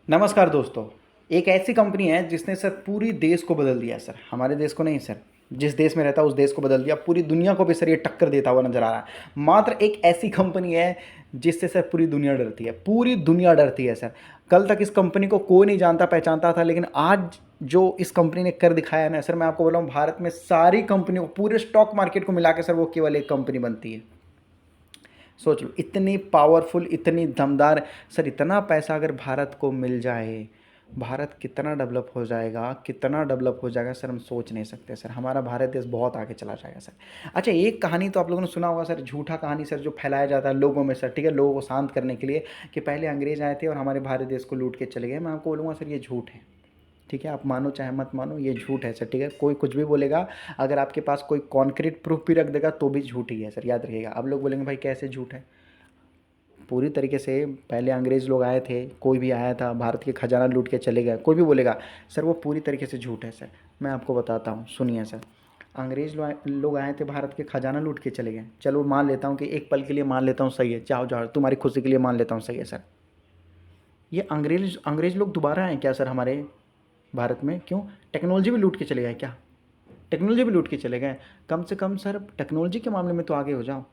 नमस्कार दोस्तों। एक ऐसी कंपनी है जिसने सर पूरी देश को बदल दिया सर। हमारे देश को नहीं सर, जिस देश में रहता है उस देश को बदल दिया। पूरी दुनिया को भी सर ये टक्कर देता हुआ नजर आ रहा है। मात्र एक ऐसी कंपनी है जिससे सर पूरी दुनिया डरती है, पूरी दुनिया डरती है सर। कल तक इस कंपनी को कोई नहीं जानता पहचानता था, लेकिन आज जो इस कंपनी ने कर दिखाया है ना सर, मैं आपको बोल रहा हूँ भारत में सारी कंपनियों पूरे स्टॉक मार्केट को मिला के सर वो केवल एक कंपनी बनती है। सोच लो, इतनी पावरफुल, इतनी दमदार सर। इतना पैसा अगर भारत को मिल जाए, भारत कितना डेवलप हो जाएगा, कितना डेवलप हो जाएगा सर, हम सोच नहीं सकते सर। हमारा भारत देश बहुत आगे चला जाएगा सर। अच्छा, एक कहानी तो आप लोगों ने सुना होगा सर, झूठा कहानी सर, जो फैलाया जाता है लोगों में सर, ठीक है, लोगों को शांत करने के लिए, कि पहले अंग्रेज आए थे और हमारे भारत देश को लूट के चले गए। मैं आपको बोलूँगा सर, ये झूठ है। ठीक है, आप मानो चाहे मत मानो, ये झूठ है सर। ठीक है, कोई कुछ भी बोलेगा, अगर आपके पास कोई कॉन्क्रीट प्रूफ भी रख देगा तो भी झूठ ही है सर, याद रखिएगा। आप लोग बोलेंगे भाई कैसे झूठ है? पूरी तरीके से पहले अंग्रेज़ लोग आए थे, कोई भी आया था भारत के खजाना लूट के चले गए, कोई भी बोलेगा सर वो पूरी तरीके से झूठ है सर। मैं आपको बताता हूँ, सुनिए सर। अंग्रेज़ लोग आए थे, भारत के खजाना लूट के चले गए, चलो मान लेता हूँ कि एक पल के लिए मान लेता हूँ सही है, जाओ जाओ तुम्हारी खुशी के लिए मान लेता हूँ सही है सर। ये अंग्रेज़ लोग दोबारा आए क्या सर हमारे भारत में? क्यों? टेक्नोलॉजी भी लूट के चले गए क्या? टेक्नोलॉजी भी लूट के चले गए? कम से कम सर टेक्नोलॉजी के मामले में तो आगे हो जाओ।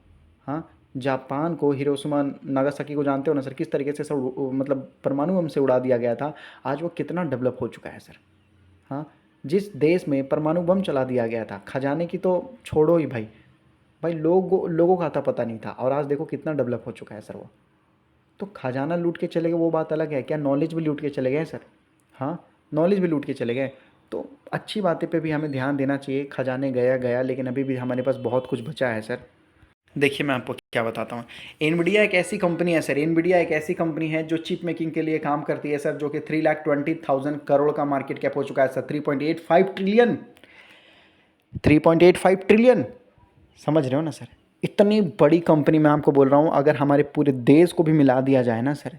हाँ, जापान को, हिरोशिमा नागासाकी को जानते हो ना सर, किस तरीके से सर मतलब परमाणु बम से उड़ा दिया गया था। आज वो कितना डेवलप हो चुका है सर। हाँ, जिस देश में परमाणु बम चला दिया गया था, खजाने की तो छोड़ो ही भाई, भाई लोगों का था पता नहीं था, और आज देखो कितना डेवलप हो चुका है सर वो। तो खजाना लूट के चले गए वो बात अलग है, क्या नॉलेज भी लूट के चले गए सर? हाँ, नॉलेज भी लूट के चले गए। तो अच्छी बातें पे भी हमें ध्यान देना चाहिए। खजाने गया गया, लेकिन अभी भी हमारे पास बहुत कुछ बचा है सर। देखिए, मैं आपको क्या बताता हूँ। एनवीडिया एक ऐसी कंपनी है सर, एनवीडिया एक ऐसी कंपनी है जो चिप मेकिंग के लिए काम करती है सर, जो कि 3,20,000 करोड़ का मार्केट कैप हो चुका है सर। 3.85 ट्रिलियन, 3.85 ट्रिलियन, समझ रहे हो ना सर? इतनी बड़ी कंपनी मैं आपको बोल रहा हूँ, अगर हमारे पूरे देश को भी मिला दिया जाए ना सर,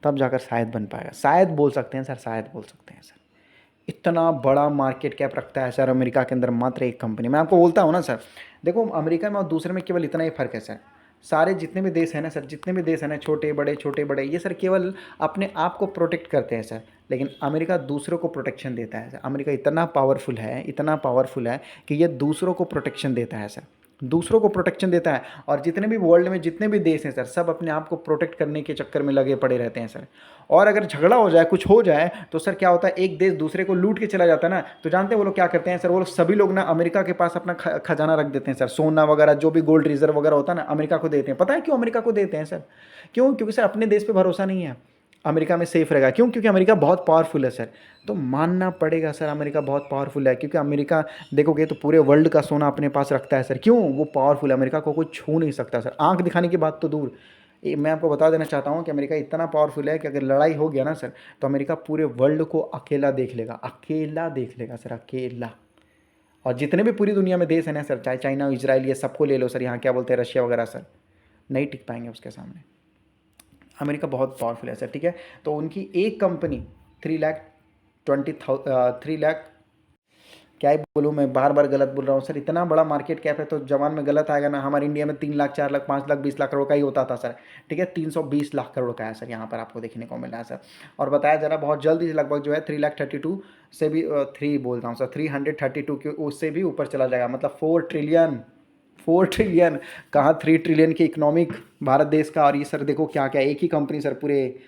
तब जाकर शायद बन पाएगा। शायद बोल सकते हैं सर, शायद बोल सकते हैं सर। इतना बड़ा मार्केट कैप रखता है सर अमेरिका के अंदर मात्र एक कंपनी। मैं आपको बोलता हूँ ना सर, देखो अमेरिका में और दूसरे में केवल इतना ही फ़र्क है सर। सारे जितने भी देश हैं ना सर, जितने भी देश हैं ना, छोटे बड़े, ये सर केवल अपने आप को प्रोटेक्ट करते हैं सर, लेकिन अमेरिका दूसरों को प्रोटेक्शन देता है सर। अमेरिका इतना पावरफुल है, इतना पावरफुल है कि ये दूसरों को प्रोटेक्शन देता है सर, दूसरों को प्रोटेक्शन देता है। और जितने भी वर्ल्ड में जितने भी देश हैं सर, सब अपने आप को प्रोटेक्ट करने के चक्कर में लगे पड़े रहते हैं सर। और अगर झगड़ा हो जाए, कुछ हो जाए, तो सर क्या होता है, एक देश दूसरे को लूट के चला जाता है ना, तो जानते हैं वो लोग क्या करते हैं सर? वो लोग सभी लोग ना अमेरिका के पास अपना खजाना रख देते हैं सर। सोना वगैरह जो भी गोल्ड रिजर्व वगैरह होता है ना, अमेरिका को देते हैं। पता है क्यों अमेरिका को देते हैं सर? क्यों? क्योंकि सर अपने देश पर भरोसा नहीं है, अमेरिका में सेफ रहेगा। क्यों? क्योंकि अमेरिका बहुत पावरफुल है सर। तो मानना पड़ेगा सर, अमेरिका बहुत पावरफुल है, क्योंकि अमेरिका देखोगे तो पूरे वर्ल्ड का सोना अपने पास रखता है सर। क्यों? वो पावरफुल है, अमेरिका को कोई छू नहीं सकता सर। आंख दिखाने की बात तो दूर, मैं आपको बता देना चाहता हूँ कि अमेरिका इतना पावरफुल है कि अगर लड़ाई हो गया ना सर, तो अमेरिका पूरे वर्ल्ड को अकेला देख लेगा, अकेला देख लेगा सर, अकेला। और जितने भी पूरी दुनिया में देश हैं ना सर, चाहे चाइना, इजराइल, ये सबको ले लो सर, यहाँ क्या बोलते हैं, रशिया वगैरह सर, नहीं टिक पाएंगे उसके सामने। अमेरिका बहुत पावरफुल है सर। ठीक है, तो उनकी एक कंपनी 3,20,000 क्या ही बोलूँ, मैं बार बार गलत बोल रहा हूँ सर। इतना बड़ा मार्केट कैप है तो जवान में गलत आएगा ना। हमारे इंडिया में 3 लाख, 4 लाख, 5 लाख, 20 लाख करोड़ का ही होता था सर। ठीक है, 320 लाख करोड़ का है सर, यहाँ पर आपको देखने को मिल रहा है सर। और बताया जा रहा बहुत जल्दी लगभग जो है 3,32 से भी 3 बोल रहा हूँ सर, 332 के उससे भी ऊपर चला जाएगा, मतलब 4 ट्रिलियन। 4 ट्रिलियन कहाँ, 3 ट्रिलियन की इकोनॉमिक भारत देश का। और ये सर देखो क्या क्या, एक ही कंपनी सर पूरे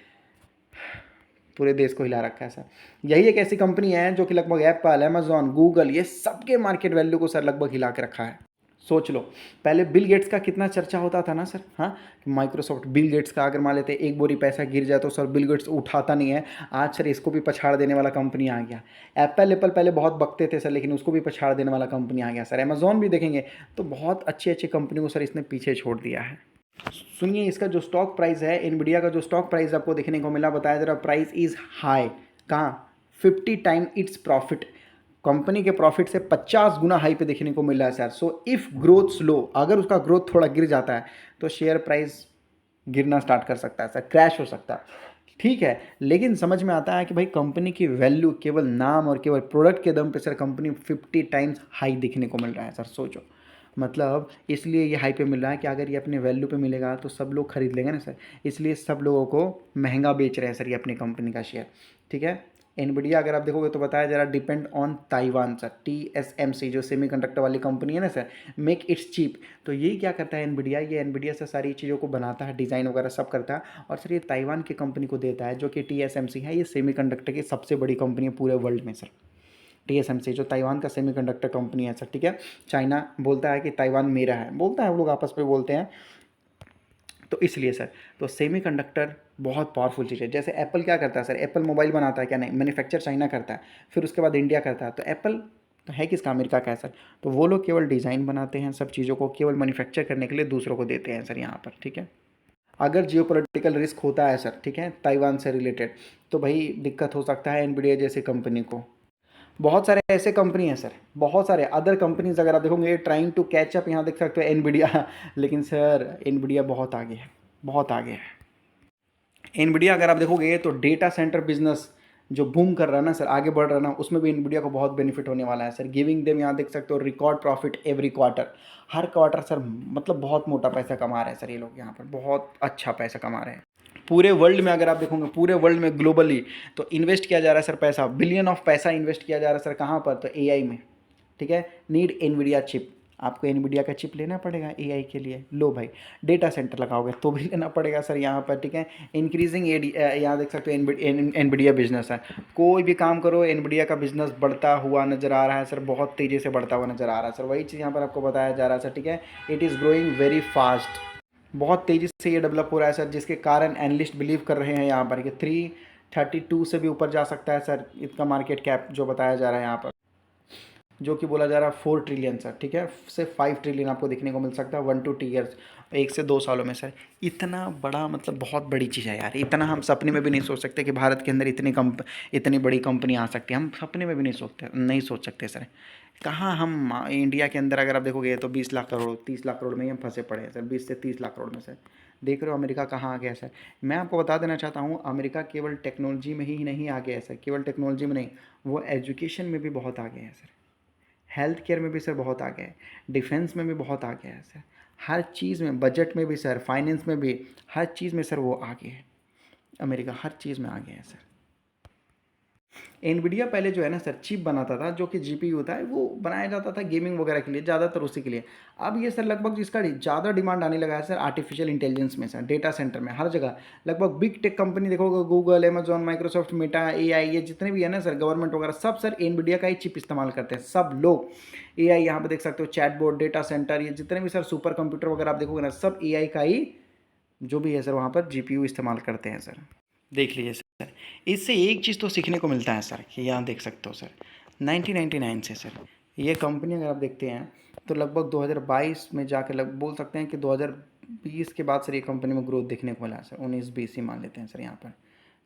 पूरे देश को हिला रखा है सर। यही एक ऐसी कंपनी है जो कि लगभग एप्पल, अमेजॉन, गूगल, ये सबके मार्केट वैल्यू को सर लगभग हिला के रखा है। सोच लो, पहले बिल गेट्स का कितना चर्चा होता था ना सर। हाँ, माइक्रोसॉफ्ट, बिल गेट्स का अगर मान लेते एक बोरी पैसा गिर जाए तो सर बिल गेट्स उठाता नहीं है। आज सर इसको भी पछाड़ देने वाला कंपनी आ गया। एप्पल पहले बहुत बकते थे सर, लेकिन उसको भी पछाड़ देने वाला कंपनी आ गया सर। अमेजॉन भी देखेंगे तो बहुत अच्छी अच्छी कंपनी को सर इसने पीछे छोड़ दिया है। सुनिए, इसका जो स्टॉक प्राइस है, एनवीडिया का जो स्टॉक प्राइस आपको देखने को मिला, बताया जरा, प्राइस इज हाई। कहाँ? 50 टाइम इट्स प्रॉफिट। कंपनी के प्रॉफिट से 50 गुना हाई पे देखने को मिल रहा है sir. So if growth slow, अगर उसका ग्रोथ थोड़ा गिर जाता है तो शेयर प्राइस गिरना स्टार्ट कर सकता है सर, क्रैश हो सकता है। ठीक है, लेकिन समझ में आता है कि भाई कंपनी की वैल्यू केवल नाम और केवल प्रोडक्ट के दम पे सर कंपनी 50 टाइम्स हाई देखने को मिल रहा है सर। सोचो, मतलब इसलिए ये हाई पे मिल रहा है कि अगर ये अपने वैल्यू पे मिलेगा तो सब लोग खरीद लेंगे ना सर, इसलिए सब लोगों को महंगा बेच रहे हैं सर ये अपनी कंपनी का शेयर। ठीक है, एनवीडिया अगर आप देखोगे तो बताया जा रहा depend on Taiwan sir, TSMC जो सेमीकंडक्टर वाली कंपनी है ना सर, मेक इट्स चीप। तो ये क्या करता है एनवीडिया, ये एनवीडिया से सारी चीज़ों को बनाता है, डिज़ाइन वगैरह सब करता है, और सर ये ताइवान की कंपनी को देता है जो कि TSMC है। ये सेमीकंडक्टर की सबसे बड़ी कंपनी है पूरे वर्ल्ड में सर, TSMC जो ताइवान का सेमीकंडक्टर कंपनी है सर। ठीक है, चाइना बोलता है कि ताइवान मेरा है, बोलता है, वो लोग आपस में बोलते हैं, तो इसलिए सर तो सेमीकंडक्टर बहुत पावरफुल चीज़ है। जैसे एप्पल क्या करता है सर, एप्पल मोबाइल बनाता है क्या, नहीं, मैन्युफैक्चर चाइना करता है, फिर उसके बाद इंडिया करता है। तो एप्पल तो है किसका, अमेरिका का है सर। तो वो लोग केवल डिज़ाइन बनाते हैं, सब चीज़ों को केवल मैन्युफैक्चर करने के लिए दूसरों को देते हैं सर यहाँ पर। ठीक है, अगर जियोपॉलिटिकल रिस्क होता है सर, ठीक है, ताइवान से रिलेटेड, तो भाई दिक्कत हो सकता है एनवीडिया जैसी कंपनी को। बहुत सारे ऐसे कंपनी हैं सर, बहुत सारे अदर कंपनीज अगर आप देखोगे ट्राइंग टू कैच अप, यहाँ देख सकते हो एनवीडिया लेकिन सर एनवीडिया बहुत आगे है, बहुत आगे है। एनवीडिया अगर आप देखोगे तो डेटा सेंटर बिजनेस जो बूम कर रहा है ना सर, आगे बढ़ रहा है ना, उसमें भी एनवीडिया को बहुत बेनिफिट होने वाला है सर। गिविंग देम, यहाँ देख सकते हो रिकॉर्ड प्रॉफिट एवरी क्वार्टर, हर क्वार्टर सर, मतलब बहुत मोटा पैसा कमा रहे हैं सर ये लोग, यहाँ पर बहुत अच्छा पैसा कमा रहे हैं। पूरे वर्ल्ड में अगर आप देखोगे, पूरे वर्ल्ड में ग्लोबली तो इन्वेस्ट किया जा रहा है सर पैसा, बिलियन ऑफ पैसा इन्वेस्ट किया जा रहा है सर, कहाँ पर, तो एआई में। ठीक है, नीड एनवीडिया चिप, आपको एनवीडिया का चिप लेना पड़ेगा एआई के लिए, लो भाई। डेटा सेंटर लगाओगे तो भी लेना पड़ेगा सर यहाँ पर। ठीक है, इंक्रीजिंग यहाँ देख सकते हो एनवीडिया बिजनेस है, कोई भी काम करो एनवीडिया का बिजनेस बढ़ता हुआ नजर आ रहा है सर, बहुत तेज़ी से बढ़ता हुआ नजर आ रहा है सर, वही चीज़ यहाँ पर आपको बताया जा रहा है सर। ठीक है, it is growing very fast, बहुत तेज़ी से ये डेवलप हो रहा है सर, जिसके कारण एनालिस्ट बिलीव कर रहे हैं यहाँ पर कि 332 से भी ऊपर जा सकता है सर इसका मार्केट कैप, जो बताया जा रहा है यहाँ पर, जो कि बोला जा रहा है 4 ट्रिलियन सर। ठीक है, से 5 ट्रिलियन आपको देखने को मिल सकता है 1 to 2 ईयर्स, 1 से 2 सालों में सर। इतना बड़ा, मतलब बहुत बड़ी चीज़ है यार, इतना हम सपने में भी नहीं सोच सकते कि भारत के अंदर इतनी बड़ी कंपनी आ सकती है, हम सपने में भी नहीं सोच सकते सर। कहाँ हम इंडिया के अंदर अगर आप देखोगे तो 20 लाख करोड़ 30 लाख करोड़ में ही हम फंसे पड़े हैं सर, 20 से 30 लाख करोड़ में सर। देख रहे हो अमेरिका कहाँ आ गया सर। मैं आपको बता देना चाहता हूँ, अमेरिका केवल टेक्नोलॉजी में ही नहीं आ गया है सर, केवल टेक्नोलॉजी में नहीं, वो एजुकेशन में भी बहुत आगे है सर, हेल्थ केयर में भी सर बहुत आगे है, डिफेंस में भी बहुत आगे है सर, हर चीज़ में, बजट में भी सर, फाइनेंस में भी, हर चीज़ में सर वो आगे है। अमेरिका हर चीज़ में आगे है सर। एनवीडिया पहले जो है ना सर चिप बनाता था, जो कि जीपीयू होता है, वो बनाया जाता था गेमिंग वगैरह के लिए, ज़्यादातर उसी के लिए। अब ये सर लगभग जिसका ज़्यादा डिमांड आने लगा है सर आर्टिफिशियल इंटेलिजेंस में सर, डेटा सेंटर में, हर जगह लगभग बिग टेक कंपनी देखोगे, Google, Amazon, Microsoft, Meta, AI, ये जितने भी है ना सर, गवर्नमेंट वगैरह, सब सर एनवीडिया का ही चिप इस्तेमाल करते हैं सब लोग। एआई यहाँ पर देख सकते हो, चैटबॉट, डेटा सेंटर, ये जितने भी सर सुपर कंप्यूटर वगैरह आप देखोगे ना, सब एआई का ही जो भी है सर वहाँ पर जीपीयू इस्तेमाल करते हैं सर। देख लीजिए सर, इससे एक चीज़ तो सीखने को मिलता है सर, कि यहाँ देख सकते हो सर 1999 से सर ये कंपनी अगर आप देखते हैं तो लगभग 2022 में जाकर बोल सकते हैं कि 2020 के बाद सर ये कंपनी में ग्रोथ देखने को मिला है सर, 19-20 ही मान लेते हैं सर यहाँ पर।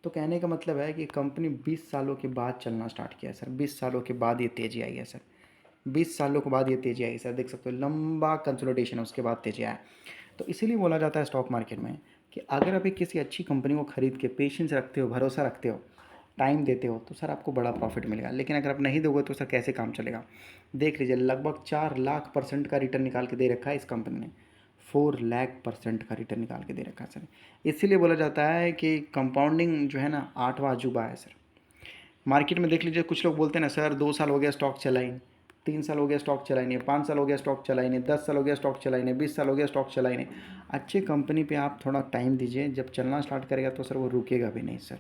तो कहने का मतलब है कि कंपनी 20 सालों के बाद चलना स्टार्ट किया है सर, 20 सालों के बाद ये तेज़ी आई है सर, 20 सालों के बाद ये तेज़ी आई सर, देख सकते हो लंबा कंसोलिडेशन है उसके बाद तेज़ी आया। तो इसीलिए बोला जाता है स्टॉक मार्केट में कि अगर अभी किसी अच्छी कंपनी को खरीद के पेशेंस रखते हो, भरोसा रखते हो, टाइम देते हो, तो सर आपको बड़ा प्रॉफिट मिलेगा। लेकिन अगर आप नहीं दोगे तो सर कैसे काम चलेगा। देख लीजिए लगभग 4 लाख% का रिटर्न निकाल के दे रखा है इस कंपनी ने, 4 लाख% का रिटर्न निकाल के दे रखा है सर। इसीलिए बोला जाता है कि कंपाउंडिंग जो है ना 8वां अजूबा है सर। मार्केट में देख लीजिए कुछ लोग बोलते हैं ना सर 2 साल हो गया स्टॉक चला ही, 3 साल हो गया स्टॉक चला ही नहीं, 5 साल हो गया स्टॉक चला ही नहीं, 10 साल हो गया स्टॉक चला ही नहीं, 20 साल हो गया स्टॉक चला ही नहीं। अच्छे कंपनी पे आप थोड़ा टाइम दीजिए, जब चलना स्टार्ट करेगा तो सर वो रुकेगा भी नहीं सर।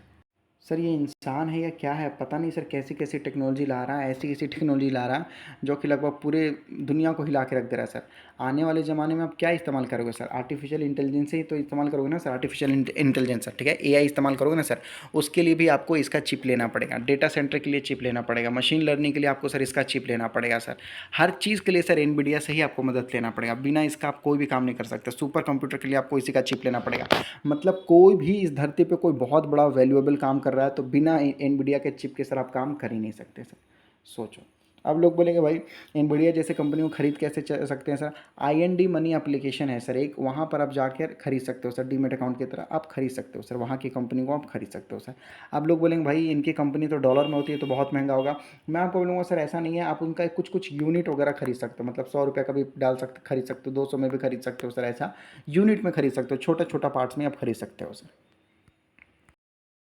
सर ये इंसान है या क्या है पता नहीं सर, कैसी कैसी टेक्नोलॉजी ला रहा है, ऐसी ऐसी टेक्नोलॉजी ला रहा है जो कि लगभग पूरे दुनिया को हिला के रख दे रहा है सर। आने वाले ज़माने में आप क्या इस्तेमाल करोगे सर, आर्टिफिशियल इंटेलिजेंस ही तो इस्तेमाल करोगे ना सर, आर्टिफिशियल इंटेलिजेंस सर। ठीक है, एआई इस्तेमाल करोगे ना सर, उसके लिए भी आपको इसका चिप लेना पड़ेगा, डेटा सेंटर के लिए चिप लेना पड़ेगा, मशीन लर्निंग के लिए आपको सर इसका चिप लेना पड़ेगा सर, हर चीज़ के लिए सर एनवीडिया से ही आपको मदद लेना पड़ेगा, बिना इसका आप कोई भी काम नहीं कर सकते। सुपर कंप्यूटर के लिए आपको इसी का चिप लेना पड़ेगा। मतलब कोई भी इस धरती पे कोई बहुत बड़ा वैल्यूएबल काम कर रहा है तो बिना एनवीडिया के चिप के सर आप काम कर ही नहीं सकते सर, सोचो। अब लोग बोलेंगे भाई इनविडिया जैसे कंपनी को खरीद कैसे सकते हैं सर। IND मनी एप्लीकेशन है सर एक, वहाँ पर आप जाकर खरीद सकते हो सर, डीमेट अकाउंट की तरह आप खरीद सकते हो सर, वहाँ की कंपनी को आप खरीद सकते हो सर। आप लोग बोलेंगे भाई इनकी कंपनी तो डॉलर में होती है तो बहुत महंगा होगा। मैं आपको बोलूँगा सर ऐसा नहीं है, आप उनका कुछ कुछ यूनिट वगैरह खरीद सकते हो, मतलब 100 रुपये का भी डाल सकते खरीद सकते हो, 200 में भी खरीद सकते हो सर, ऐसा यूनिट में खरीद सकते हो, छोटा छोटा पार्ट्स में आप खरीद सकते हो सर।